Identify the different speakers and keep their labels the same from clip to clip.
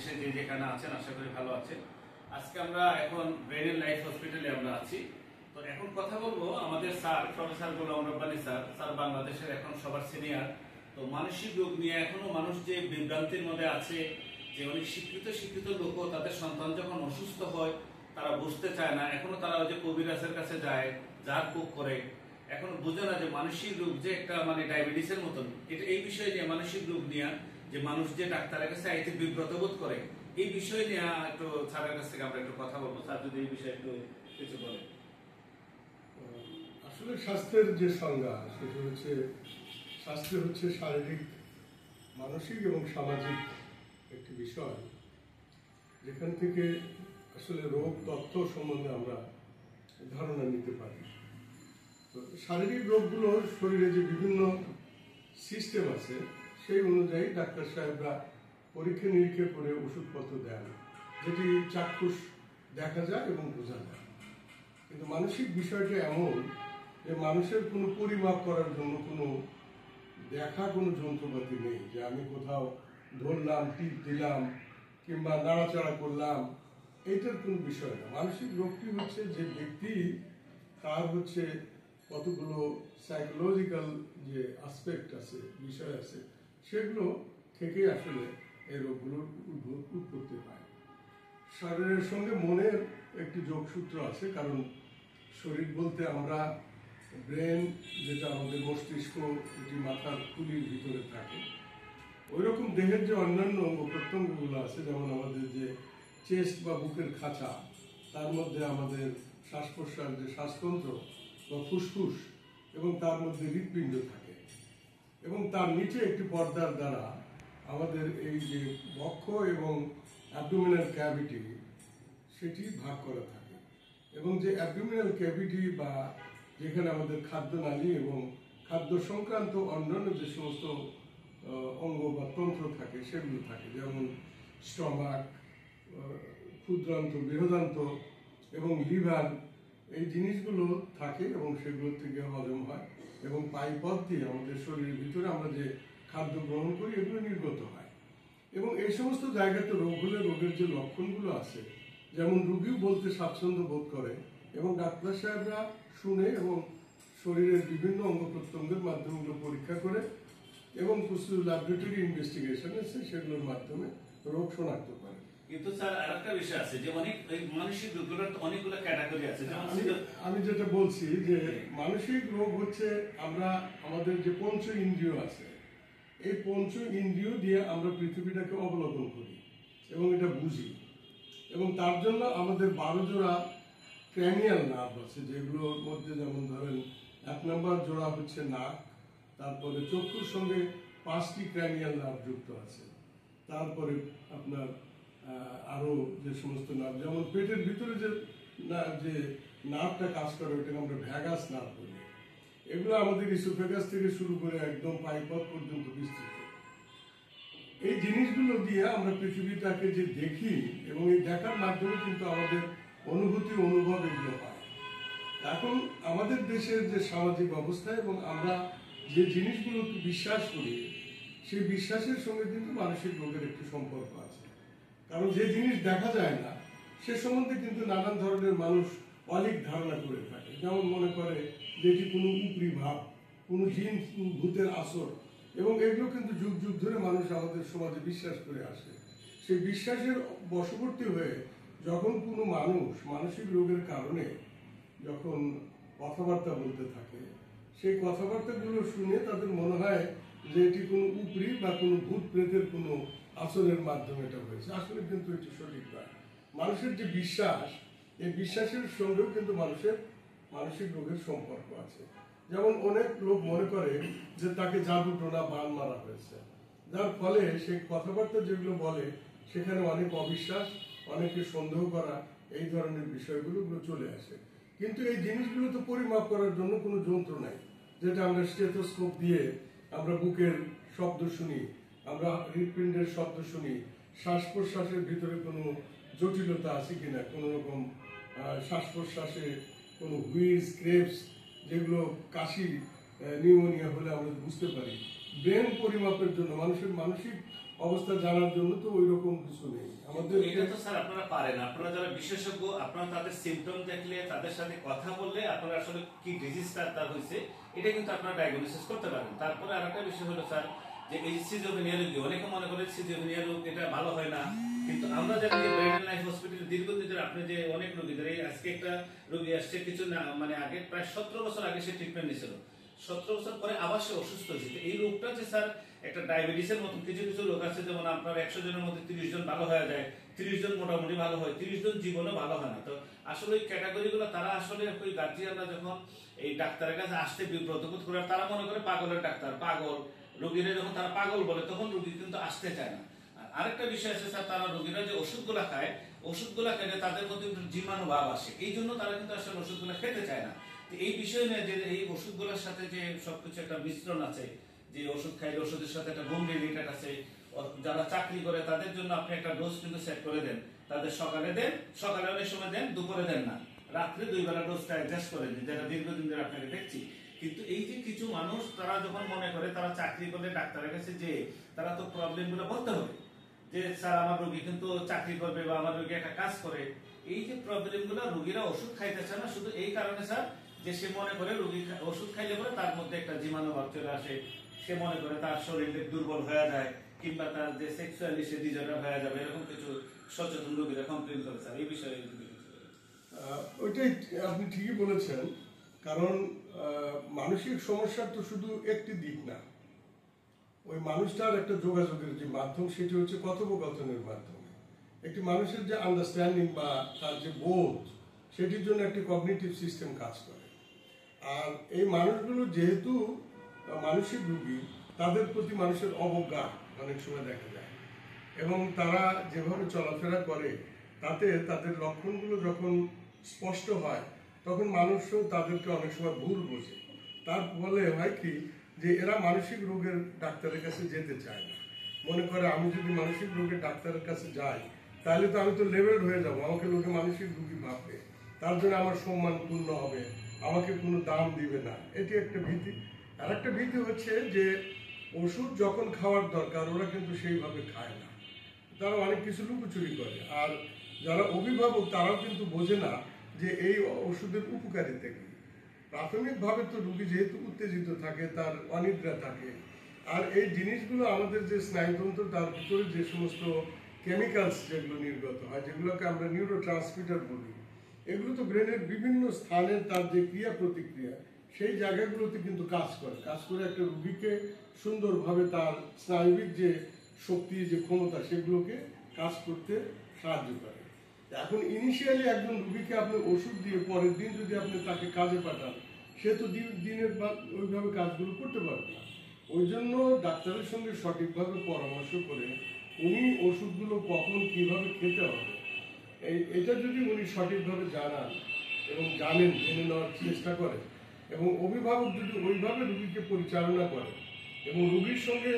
Speaker 1: দেশে যে যেখানে আছেন আশা করি ভালো আছেন। আজকে আমরা এখন ব্রেন লাইফ হসপিটালে আমরা আছি। তো এখন কথা বলবো আমাদের sir professor Golam Rabbani sir বাংলাদেশের এখন সবার সিনিয়র। তো মানসিক রোগ নিয়ে এখনো মানুষ যে বিভ্রান্তির মধ্যে আছে, যে অনেক শিক্ষিত লোকও তাদের সন্তান যখন অসুস্থ হয় তারা বুঝতে চায় না, এখনো তারা ওই যে কবিরাজের কাছে যায়, জার পোক করে, এখনো বুঝে না যে মানসিক রোগ যে একটা ডায়াবেটিসের মতন। এটা এই বিষয় নিয়ে মানসিক রোগ নিয়ে যে মানুষ যে ডাক্তারের কাছে আইতে বিব্রত বোধ করে, এই বিষয় নিয়ে একটু স্যারের কাছ থেকে আমরা একটু কথা বলবো। স্যার যদি এই বিষয়ে একটু কিছু বলেন।
Speaker 2: আসলে স্বাস্থ্যের যে সংজ্ঞা সেটা হচ্ছে স্বাস্থ্য হচ্ছে শারীরিক, মানসিক এবং সামাজিক একটি বিষয়, যেখান থেকে আসলে রোগ তথ্য সম্বন্ধে আমরা ধারণা নিতে পারি। তো শারীরিক রোগগুলো শরীরে যে বিভিন্ন সিস্টেম আছে সেই অনুযায়ী ডাক্তার সাহেবরা পরীক্ষা নিরীক্ষা করে ওষুধপত্র দেন, যেটি চাক্ষুষ দেখা যায় এবং বোঝা যায়। কিন্তু মানসিক বিষয়টা এমন যে মানুষের কোনো পরিমাপ করার জন্য কোনো কোনো যন্ত্রপাতি নেই, যে আমি কোথাও ধরলাম, টিপ দিলাম কিংবা নাড়াচাড়া করলাম, এইটার কোনো বিষয় না। মানসিক রোগটি হচ্ছে যে ব্যক্তি তার হচ্ছে কতগুলো সাইকোলজিক্যাল যে আসপেক্ট আছে, বিষয় আছে, সেগুলো থেকে আসলে এই রোগগুলোর উৎপত্তি হয়। শরীরের সঙ্গে মনের একটি যোগসূত্র আছে, কারণ শরীর বলতে আমরা ব্রেন, যেটা আমাদের মস্তিষ্ক, এটি মাথার খুলির ভিতরে থাকে, ওই রকম দেহের যে অন্যান্য অঙ্গ প্রত্যঙ্গগুলো আছে, যেমন আমাদের যে চেস্ট বা বুকের খাঁচা, তার মধ্যে আমাদের শ্বাস প্রশ্বাস যে শ্বাসতন্ত্র বা ফুসফুস, এবং তার মধ্যে হৃৎপিণ্ড থাকে, এবং তার নিচে একটি পর্দার দ্বারা আমাদের এই যে বক্ষ এবং অ্যাবডোমিনাল ক্যাভিটি সেটি ভাগ করা থাকে। এবং যে অ্যাবডোমিনাল ক্যাভিটি বা যেখানে আমাদের খাদ্যনালী এবং খাদ্য সংক্রান্ত অন্যান্য যে সমস্ত অঙ্গ বা তন্ত্র থাকে সেগুলো থাকে, যেমন স্টমাক, ক্ষুদ্রান্ত, বৃহদান্ত এবং লিভার, এই জিনিসগুলো থাকে এবং সেগুলো থেকে হজম হয় এবং পায়ুপথ দিয়ে আমাদের শরীরের ভিতরে আমরা যে খাদ্য গ্রহণ করি এগুলো নির্গত হয়। এবং এই সমস্ত জায়গাতে রোগ হলে রোগের যে লক্ষণগুলো আছে, যেমন রোগীও বলতে স্বাচ্ছন্দ্য বোধ করে এবং ডাক্তার সাহেবরা শুনে এবং শরীরের বিভিন্ন অঙ্গ প্রত্যঙ্গের মাধ্যমে পরীক্ষা করে এবং কিছু ল্যাবরেটরি ইনভেস্টিগেশন আছে, সেগুলোর মাধ্যমে রোগ শনাক্ত করে।
Speaker 1: কিন্তু স্যার আরেকটা বিষয় আছে যে অনেক মানসিক রোগগুলোর অনেকগুলো ক্যাটাগরি আছে।
Speaker 2: আমি যেটা বলছি যে মানসিক রোগ হচ্ছে আমরা আমাদের যে পঞ্চ ইন্দ্রিয় আছে, এই পঞ্চ ইন্দ্রিয় দিয়ে আমরা পৃথিবীটাকে অবলোকন করি এবং এটা বুঝি, এবং তার জন্য আমাদের 12 জোড়া ক্র্যানিয়াল নার্ভ আছে, যেগুলোর মধ্যে যেমন ধরেন 1 নম্বর জোড়া হচ্ছে নাক, তারপরে চক্ষুর সঙ্গে 5টি ক্র্যানিয়াল নার্ভ যুক্ত আছে, তারপরে আপনার আরো যে সমস্ত নার্ভ, যেমন পেটের ভিতরে যে নার্ভটা কাজ করে ওটাকে আমরা ভ্যাগাস নার্ভ বলি। এগুলো আমাদের ইসোফেগাস থেকে শুরু করে একদম পায়ুপথ পর্যন্ত বিস্তৃত। এই জিনিসগুলো দিয়ে আমরা পৃথিবীটাকে যে দেখি এবং এই দেখার মাধ্যমে কিন্তু আমাদের অনুভূতি, অনুভব এগুলো হয়। এখন আমাদের দেশের যে সামাজিক অবস্থা এবং আমরা যে জিনিসগুলোকে বিশ্বাস করি, সেই বিশ্বাসের সঙ্গে কিন্তু মানসিক রোগের একটি সম্পর্ক আছে। কারণ যে জিনিস দেখা যায় না সে সম্বন্ধে কিন্তু নানান ধরনের মানুষ অলিক ধারণা করে থাকে। যেমন মনে করে যে এটি কোনো উপরি ভাব, কোনো জিন, ভূতের আসর, এবং এগুলো কিন্তু যুগ যুগ ধরে মানুষ আমাদের সমাজে বিশ্বাস করে আসে। সেই বিশ্বাসের বশবর্তী হয়ে যখন কোনো মানুষ মানসিক রোগের কারণে যখন কথাবার্তা বলতে থাকে, সেই কথাবার্তাগুলো শুনে তাদের মনে হয় যে এটি কোনো উপরি বা কোনো ভূত প্রেতের কোনো আসরের মাধ্যমে এটা হয়েছে। আসলে কিন্তু এটি সঠিক নয়। মানুষের যে বিশ্বাস, এই বিশ্বাসের সঙ্গেও কিন্তু মানুষের মানসিক রোগের সম্পর্ক আছে। যেমন অনেক লোক মনে করে যে তাকে জাদু টোনা বান মারা হয়েছে, যার ফলে সেই কথাবার্তা যেগুলো বলে সেখানে অনেক অবিশ্বাস, অনেকে সন্দেহ করা, এই ধরনের বিষয়গুলো চলে আসে। কিন্তু এই জিনিসগুলো তো পরিমাপ করার জন্য কোনো যন্ত্র নাই, যেটা আমরা স্টেথোস্কোপ দিয়ে আমরা বুকের শব্দ শুনি, আমরা হৃৎপিণ্ডের শব্দ শুনি, শ্বাস প্রশ্বাসের ভিতরে কোনো জটিলতা আছে কিনা, কোনো রকম শ্বাস প্রশ্বাসে কোনো হুইজ, ক্রেপস, যেগুলো কাশি, নিউমোনিয়া হলে আমরা বুঝতে পারি। ব্রেন পরিমাপের জন্য, মানুষের মানসিক অবস্থা জানার জন্য তো ওই রকম কিছু নেই। ওদেরকে
Speaker 1: এটা তো স্যার আপনারা পারেন, আপনারা যারা বিশেষজ্ঞ, আপনারা তাদের সিম্পটম দেখলে, তাদের সাথে কথা বললে আপনারা আসলে কি ডিজিজটা তার হয়েছে এটা কিন্তু আপনারা ডায়াগনোসিস করতে পারেন। তারপরে আরেকটা বিষয় হলো স্যার, যে এই সিজোফ্রেনিয়া রোগী, অনেকে মনে করে সিজোফ্রেনিয়া রোগ এটা ভালো হয় না, কিন্তু আমরা জানি যে ব্রেন লাইফ হসপিটালে দীর্ঘদিন ধরে আপনি যে অনেক রোগীদের, এই আজকে একটা রোগী আসছে কিছু না মানে আগে প্রায় 17 বছর আগে সে ট্রিটমেন্ট নিয়েছিল, 17 বছর পরে আবার সে অসুস্থ হয়েছে। এই রোগটা যে স্যার একটা ডায়াবেটিসের মতন, কিছু কিছু রোগ আছে যেমন আপনার 100 জনের মধ্যে 30 জন ভালো হয়ে যায়, 30 জন মোটামুটি ভালো হয়, 30 জন জীবনে ভালো হয় না। তো আসলে ওই ক্যাটাগরিগুলো তারা আসলে ওই গার্জিয়ানরা যখন এই ডাক্তারের কাছে আসতে বিব্রত বোধ করে, তারা মনে করে পাগলের ডাক্তার, পাগল রোগীরা যখন তারা পাগল বলে তখন রোগী কিন্তু আসতে চায় না। আর আরেকটা বিষয় আছে স্যার, তারা রোগীরা যে ওষুধগুলা খায়, ওষুধগুলা খেলে তাদের মধ্যে একটু জীবাণু ভাব আসে, এই জন্য তারা কিন্তু আসলে ওষুধগুলা খেতে চায় না। তো এই বিষয় নিয়ে যে এই ওষুধগুলোর সাথে যে সবকিছু একটা মিশ্রণ আছে, যে ওষুধ খাইলে ওষুধের সাথে একটা হোম রিলেটেড আছে, যারা চাকরি করে তাদের জন্য আপনি একটা ডোজ কিন্তু সেট করে দেন, তাদের সকালে দেন, সকালে অনেক সময় দেন, দুপুরে দেন না, রাত্রে 2 বেলা ডোজটা অ্যাডজাস্ট করে দিন, যেটা দীর্ঘদিন ধরে আপনাকে দেখছি। কিন্তু এই যে কিছু মানুষ তারা যখন মনে করে তারা চাকরি করলে ডাক্তারের কাছে যে তারা তো প্রবলেম গুলো বলতে হবে, যে স্যার আমার রোগী কিন্তু চাকরি করবে বা আমার রোগী একটা কাজ করে, এই যে প্রবলেম গুলো রোগীরা ওষুধ খাইতেছে না শুধু এই কারণে স্যার, যে সে মনে করে রোগী ওষুধ খাইলে পরে তার মধ্যে একটা জীবাণু ভাব চলে আসে, সে মনে করে তার শরীর দুর্বল হয়ে যায়, কিংবা তার যে সেক্সুয়ালি সে ডিজর্ডার হয়ে যাবে, এরকম কিছু সচেতন রোগীরা কমপ্লেন করে স্যার। এই বিষয়ে
Speaker 2: ওইটাই আপনি ঠিকই বলেছেন, কারণ মানসিক সমস্যার তো শুধু একটি দিক না, ওই মানুষটার একটা যোগাযোগের যে মাধ্যম সেটি হচ্ছে কথোপকথনের মাধ্যমে। একটি মানুষের যে আন্ডারস্ট্যান্ডিং বা তার যে বোধ, সেটির জন্য একটি কগনিটিভ সিস্টেম কাজ করে। আর এই মানুষগুলো যেহেতু মানসিক রোগী, তাদের প্রতি মানুষের অবজ্ঞা অনেক সময় দেখা যায়, এবং তারা যেভাবে চলাফেরা করে তাতে তাদের লক্ষণগুলো যখন স্পষ্ট হয় তখন মানুষও তাদেরকে অনেক সময় ভুল বোঝে। তার ফলে হয় কি, যে এরা মানসিক রোগের ডাক্তারের কাছে যেতে চায় না, মনে করে আমি যদি মানসিক রোগের ডাক্তারের কাছে যাই তাহলে তো আমি তো লেভেল হয়ে যাবো, আমাকে লোকে মানসিক রোগী ভাববে, তার জন্য আমার সম্মান পূর্ণ হবে, আমাকে কোনো দাম দিবে না, এটি একটা ভীতি। আর একটা ভীতি হচ্ছে যে ওষুধ যখন খাওয়ার দরকার ওরা কিন্তু সেইভাবে খায় না, তারা অনেক কিছু লুকোচুরি করে। আর যারা অভিভাবক তারাও কিন্তু বোঝে না যে এই ওষুধের উপকারিতা কি। প্রাথমিকভাবে তো রোগী যেহেতু উত্তেজিত থাকে, তার অনিদ্রা থাকে, আর এই জিনিসগুলো আমাদের যে স্নায়ুতন্ত্র তার ভিতরে যে সমস্ত কেমিক্যালস যেগুলো নির্গত হয়, যেগুলোকে আমরা নিউরো ট্রান্সমিটার বলি, এগুলো তো ব্রেনের বিভিন্ন স্থানে তার যে ক্রিয়া প্রতিক্রিয়া সেই জায়গাগুলোতে কিন্তু কাজ করে একটা রোগীকে সুন্দরভাবে তার স্নায়বিক যে শক্তি, যে ক্ষমতা, সেগুলোকে কাজ করতে সাহায্য করে। এখন ইনিশিয়ালি একজন রোগীকে আপনি ওষুধ দিয়ে পরের দিন যদি আপনি তাকে কাজে পাঠান, সে তো দিনের বাদ ওইভাবে কাজগুলো করতে পারবে না। ওই জন্য ডাক্তারের সঙ্গে সঠিকভাবে পরামর্শ করে উনি ওষুধগুলো কখন কিভাবে খেতে হবে, এটা যদি উনি সঠিকভাবে জানান এবং জেনে নেওয়ার চেষ্টা করেন, এবং অভিভাবক যদি ওইভাবে রোগীকে পরিচালনা করেন, এবং রোগীর সঙ্গে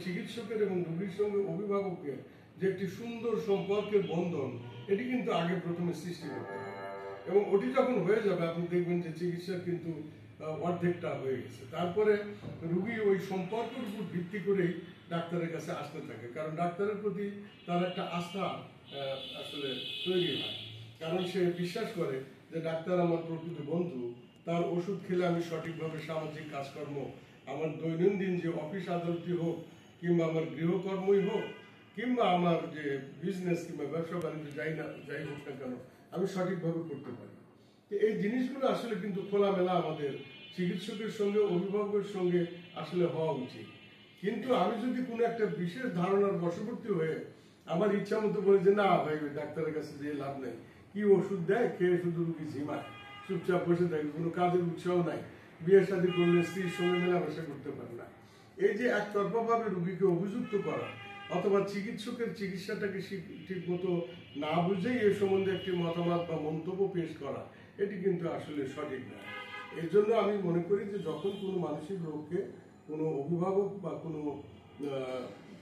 Speaker 2: চিকিৎসকের এবং রোগীর সঙ্গে অভিভাবকের যে একটি সুন্দর সম্পর্কের বন্ধন, এটি কিন্তু আগে প্রথমে সৃষ্টি করতে হবে। এবং ওটি যখন হয়ে যাবে আপনি দেখবেন যে চিকিৎসা কিন্তু অর্ধেকটা হয়ে গেছে। তারপরে রোগী ওই সম্পর্কের উপর ভিত্তি করেই ডাক্তারের কাছে আসতে থাকে, কারণ ডাক্তারের প্রতি তার একটা আস্থা আসলে তৈরি হয়, কারণ সে বিশ্বাস করে যে ডাক্তার আমার প্রকৃত বন্ধু, তার ওষুধ খেলে আমি সঠিকভাবে সামাজিক কাজকর্ম, আমার দৈনন্দিন যে অফিস আদালতই হোক, কিংবা আমার গৃহকর্মই হোক, কিংবা আমার যে বিজনেস কিংবা ব্যবসা বাণিজ্য যাই হোক না কেন, আমি সঠিকভাবে করতে পারি। এই জিনিসগুলো আসলে কিন্তু খোলামেলা আমাদের চিকিৎসকের সঙ্গে, অভিভাবকের সঙ্গে আসলে হওয়া উচিত। কিন্তু আমি যদি কোনো একটা বিশেষ ধারণার বশবর্তী হয়ে আমার ইচ্ছা মতো বলি যে না ভাই, ওই ডাক্তারের কাছে যেয়ে লাভ নেই, কি ওষুধ দেয়, খেয়ে শুধু রুগী ঝিমায়, চুপচাপ বসে থাকে, কোনো কাজের উৎসাহ নাই, বিয়ে শাদী করলে স্ত্রীর সঙ্গে মেলামেশা করতে পারে না, এই যে একতরফাভাবে রুগীকে অভিযুক্ত করা, অথবা চিকিৎসকের চিকিৎসাটাকে ঠিক মতো না বুঝেই এ সম্বন্ধে একটি মতামত বা মন্তব্য পেশ করা, এটি কিন্তু আসলে সঠিক নয়। এই জন্য আমি মনে করি যে যখন কোনো মানসিক রোগকে কোনো অভিভাবক বা কোনো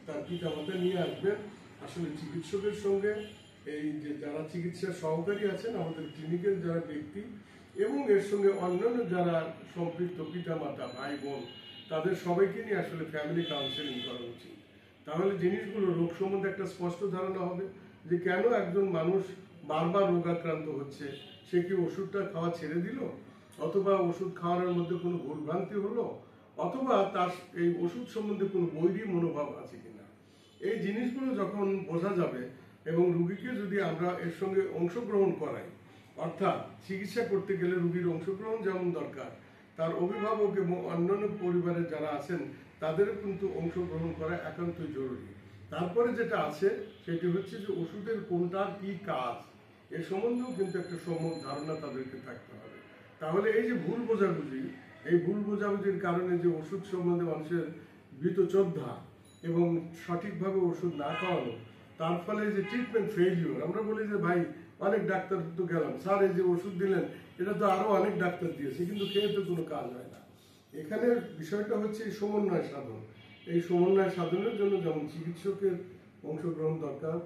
Speaker 2: তার পিতামাতা নিয়ে আসবেন, আসলে চিকিৎসকের সঙ্গে এই যে যারা চিকিৎসার সহকারী আছেন, আমাদের ক্লিনিকের যারা ব্যক্তি, এবং এর সঙ্গে অন্যান্য যারা সম্পৃক্ত পিতামাতা, ভাই বোন, তাদের সবাইকে নিয়ে আসলে ফ্যামিলি কাউন্সেলিং করা উচিত। তাহলে জিনিসগুলো রোগ সম্বন্ধে একটা স্পষ্ট ধারণা হবে, যে কেন একজন মানুষ বারবার রোগাক্রান্ত হচ্ছে, সে কি ওষুধটা খাওয়া ছেড়ে দিল, অথবা ওষুধ খাওয়ানোর মধ্যে কোনো ভুলভ্রান্তি হলো, অথবা তার এই ওষুধ সম্বন্ধে কোনো বৈরী মনোভাব আছে কিনা। এই জিনিসগুলো যখন বোঝা যাবে এবং রুগীকে যদি আমরা এর সঙ্গে অংশগ্রহণ করাই, অর্থাৎ চিকিৎসা করতে গেলে রুগীর অংশগ্রহণ যেমন দরকার, তার অভিভাবক এবং অন্যান্য পরিবারের যারা আছেন তাদেরও কিন্তু অংশগ্রহণ করা একান্তই জরুরি। তারপরে যেটা আছে সেটি হচ্ছে যে ওষুধের কোনটার কি কাজ, এ সম্বন্ধেও কিন্তু একটা সম্যক ধারণা তাদেরকে থাকতে হবে। তাহলে এই যে ভুল বোঝাবুঝি, এই ভুল বোঝাবুঝির কারণে যে ওষুধ সম্বন্ধে মানুষের বিতচোদ্ধা এবং সঠিকভাবে ওষুধ না খাওয়ানো, তার ফলে যে ট্রিটমেন্ট ফেইলিওর, আমরা বলি যে ভাই অনেক ডাক্তার তো গেলাম, স্যার এই যে ওষুধ দিলেন এটা তো আরো অনেক ডাক্তার দিয়েছে, কিন্তু খেয়ে তো কোনো কাজ হয় না। এখানে বিষয়টা হচ্ছে এই সমন্বয় সাধন। এই সমন্বয় সাধনের জন্য যেমন চিকিৎসকের অংশগ্রহণ দরকার,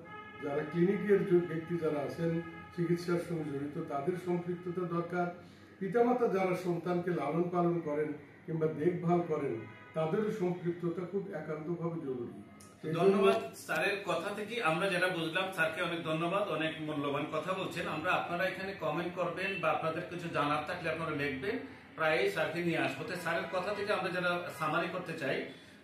Speaker 2: যারা ক্লিনিকের ব্যক্তি যারা আছেন চিকিৎসার সঙ্গে জড়িত তাদের সম্পৃক্ততা দরকার, পিতামাতা যারা সন্তানকে লালন পালন করেন কিংবা দেখভাল করেন তাদেরও সম্পৃক্ততা খুব একান্তভাবে জরুরি।
Speaker 1: ধন্যবাদ স্যারের কথা থেকে আমরা যেটা বুঝলাম, স্যারকে অনেক ধন্যবাদ, অনেক মূল্যবান কথা বলছেন। আমরা আপনারা এখানে কমেন্ট করবেন বা আপনাদের কিছু জানার থাকলে আপনারা লিখবেন, প্রায় স্যারকে নিয়ে আসবো। তো স্যারের কথা থেকে আমরা যারা সামারি করতে চাই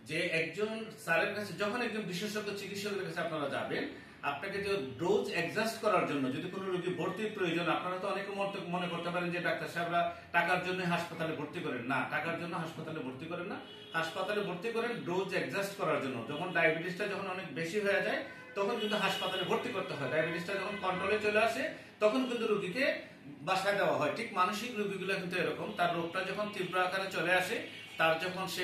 Speaker 1: যে একজন স্যারের কাছে যখন একজন বিশেষজ্ঞ চিকিৎসকের কাছে আপনারা যাবেন, আপনাকে যে ডোজ অ্যাডজাস্ট করার জন্য যদি কোনো রোগী ভর্তির প্রয়োজন, আপনারা তো অনেকে মনে করতে পারেন যে ডাক্তার সাহেবরা টাকার জন্য হাসপাতালে ভর্তি করেন। না, টাকার জন্য হাসপাতালে ভর্তি করেন না, হাসপাতালে ভর্তি করেন ডোজ অ্যাডজাস্ট করার জন্য। যখন ডায়াবেটিসটা যখন অনেক বেশি হয়ে যায় তখন কিন্তু হাসপাতালে ভর্তি করতে হয়। ডায়াবেটিসটা যখন কন্ট্রোলে চলে আসে তখন কিন্তু রোগীকে বাসায় দেওয়া হয়। ঠিক মানসিক রোগীগুলো কিন্তু এরকম, তার রোগটা যখন তীব্র আকারে চলে আসে, তার যখন সে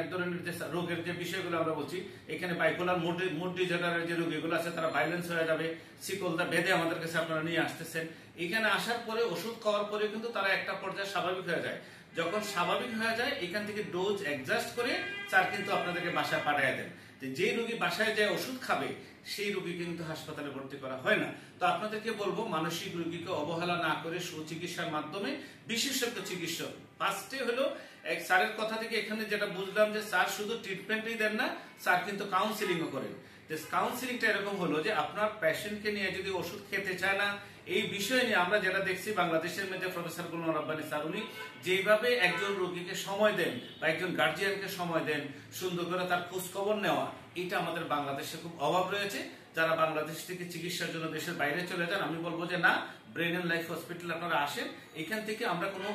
Speaker 1: এক ধরনের যে রোগের যে বিষয়গুলো আমরা বলছি, এখানে বাইপোলার মুড ডিসঅর্ডারের যে রোগীগুলো আছে তারা ভাইলেন্স হয়ে যাবে, শিকলটা বেঁধে আমাদের কাছে আপনারা নিয়ে আসতেছেন। এখানে আসার পরে ওষুধ খাওয়ার পরে কিন্তু তারা একটা পর্যায়ে স্বাভাবিক হয়ে যায়। যখন স্বাভাবিক হয়ে যায় এখান থেকে ডোজ অ্যাডজাস্ট করে স্যার কিন্তু আপনাদেরকে বাসায় পাঠিয়ে দেন। যে রোগী বাসায় যায় ওষুধ খাবে সেই রোগী কিন্তু হাসপাতালে ভর্তি করা হয় না। তো আপনাদেরকে বলবো মানসিক রোগীকে অবহেলা না করে সুচিকিৎসার মাধ্যমে বিশেষজ্ঞ চিকিৎসক ফার্স্টে হলো এক স্যারের কথা থেকে এখানে যেটা বুঝলাম যে স্যার শুধু ট্রিটমেন্টই দেন না, স্যার কিন্তু কাউন্সিলিংও করেন। যে কাউন্সিলিংটা এরকম হলো যে আপনার পেশেন্টকে নিয়ে যদি ওষুধ খেতে চায় না, এই বিষয় নিয়ে আমরা যেটা দেখছি বাংলাদেশের মধ্যে প্রফেসর গুলম রাব্বানী স্যার উনি যেভাবে একজন রোগীকে সময় দেন বা একজন গার্জিয়ানকে সময় দেন সুন্দর করে তার খোঁজ খবর নেওয়া, এটা আমাদের বাংলাদেশে খুব অভাব রয়েছে। যারা বাংলাদেশ থেকে চিকিৎসার জন্য দেশের বাইরে চলে যান, আমি বলবো যে না, ব্রেন এন্ড লাইফ হসপিটাল আপনারা আসেন। এখান থেকে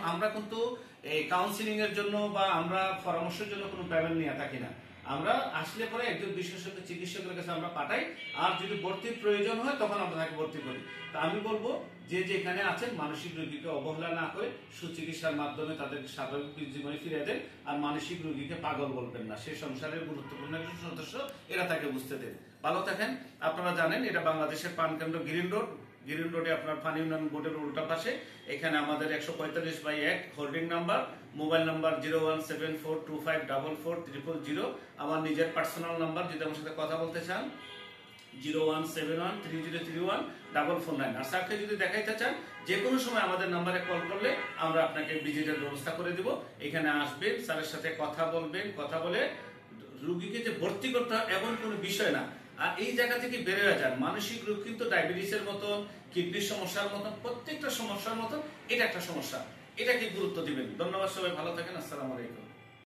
Speaker 1: আমরা কিন্তু এই কাউন্সিলিং এর জন্য বা আমরা পরামর্শের জন্য কোনো পেমেন্ট নিয়ে থাকি না। আমরা আসলে পরে একজন বিশেষজ্ঞ চিকিৎসকের কাছে আমরা পাঠাই, আর যদি ভর্তির প্রয়োজন হয় তখন আমরা তাকে ভর্তি করি। তা আমি বলবো যে যেখানে আছেন মানসিক রোগীকে অবহেলা না করে সুচিকিৎসার মাধ্যমে তাদের স্বাভাবিক জীবনে ফিরে দেন। আর মানসিক রোগীকে পাগল বলবেন না, সে সংসারের গুরুত্বপূর্ণ একজন সদস্য, এরা তাকে বুঝতে দেন। ভালো থাকেন। আপনারা জানেন এটা বাংলাদেশের প্রাণকেন্দ্র গ্রিন রোডে আপনার পানি উন্নয়ন বোর্ডের উল্টা পাশে। এখানে আমাদের 145/1 হোল্ডিং নাম্বার, মোবাইল নাম্বার 01742544300। আমার নিজের পার্সোনাল নাম্বার, যদি আমার সাথে কথা বলতে চান 01713031449। আর স্যারকে যদি দেখাইতে চান যে কোনো সময় আমাদের নাম্বারে কল করলে আমরা আপনাকে ভিজিটের ব্যবস্থা করে দিব। এখানে আসবেন, স্যারের সাথে কথা বলবেন, কথা বলে রোগীকে যে ভর্তি করতে হয় এমন কোনো বিষয় না। আর এই জায়গা থেকে বের হয়ে যান। মানসিক রোগ কিন্তু ডায়াবেটিসের মতন, কিডনির সমস্যার মতন, প্রত্যেকটা সমস্যার মতন এটা একটা সমস্যা, এটাকে গুরুত্ব দিবেন। ধন্যবাদ, সবাই ভালো থাকেন। আসসালামু আলাইকুম।